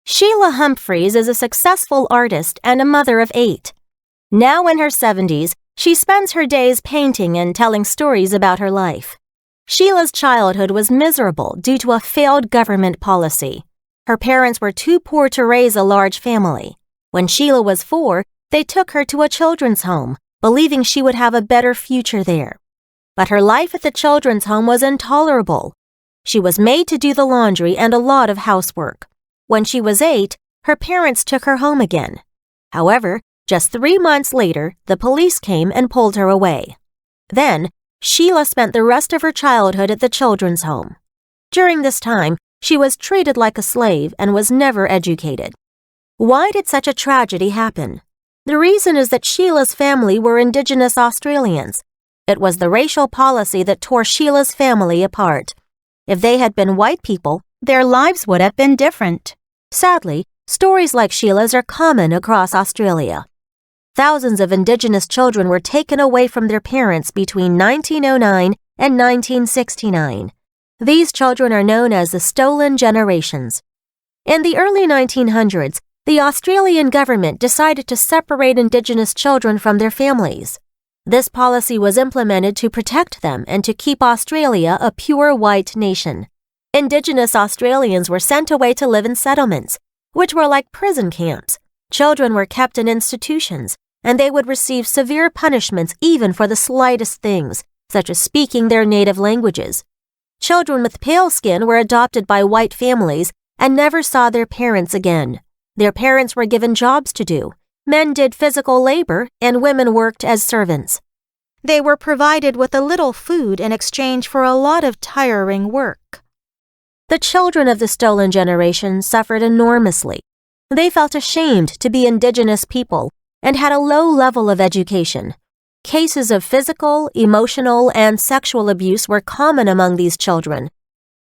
Sheila Humphreys is a successful artist and a mother of 8. Now in her 70s, she spends her days painting and telling stories about her life. Sheila's childhood was miserable due to a failed government policy. Her parents were too poor to raise a large family. When Sheila was 4, they took her to a children's home, believing she would have a better future there. But her life at the children's home was intolerable. She was made to do the laundry and a lot of housework. When she was 8, her parents took her home again. However, just 3 months later, the police came and pulled her away. Then, Sheila spent the rest of her childhood at the children's home. During this time, she was treated like a slave and was never educated. Why did such a tragedy happen? The reason is that Sheila's family were Indigenous Australians. It was the racial policy that tore Sheila's family apart. If they had been white people, their lives would have been different. Sadly, stories like Sheila's are common across Australia. Thousands of Indigenous children were taken away from their parents between 1909 and 1969. These children are known as the stolen generations. In the early 1900s, the Australian government decided to separate Indigenous children from their families. This policy was implemented to protect them and to keep Australia a pure white nation. Indigenous Australians were sent away to live in settlements, which were like prison camps. Children were kept in institutions, and they would receive severe punishments even for the slightest things, such as speaking their native languages. Children with pale skin were adopted by white families and never saw their parents again. Their parents were given jobs to do. Men did physical labor, and women worked as servants. They were provided with a little food in exchange for a lot of tiring work. The children of the stolen generation suffered enormously. They felt ashamed to be Indigenous people and had a low level of education. Cases of physical, emotional, and sexual abuse were common among these children.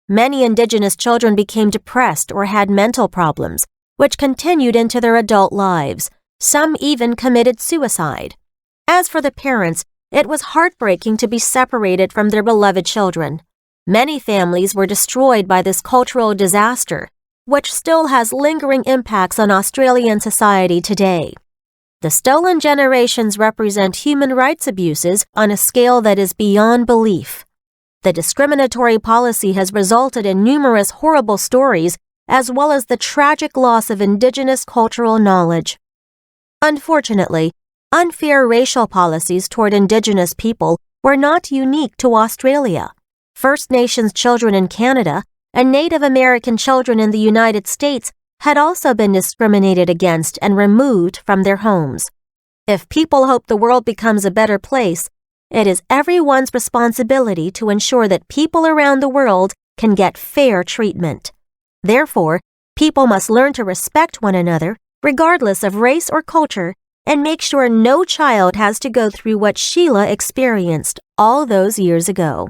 Many Indigenous children became depressed or had mental problems, which continued into their adult lives. Some even committed suicide. As for the parents, it was heartbreaking to be separated from their beloved children. Many families were destroyed by this cultural disaster, which still has lingering impacts on Australian society today. The stolen generations represent human rights abuses on a scale that is beyond belief. The discriminatory policy has resulted in numerous horrible stories as well as the tragic loss of Indigenous cultural knowledge. Unfortunately, unfair racial policies toward Indigenous people were not unique to Australia. First Nations children in Canada and Native American children in the United States had also been discriminated against and removed from their homes. If people hope the world becomes a better place, it is everyone's responsibility to ensure that people around the world can get fair treatment. Therefore, people must learn to respect one another, regardless of race or culture, and make sure no child has to go through what Sheila experienced all those years ago.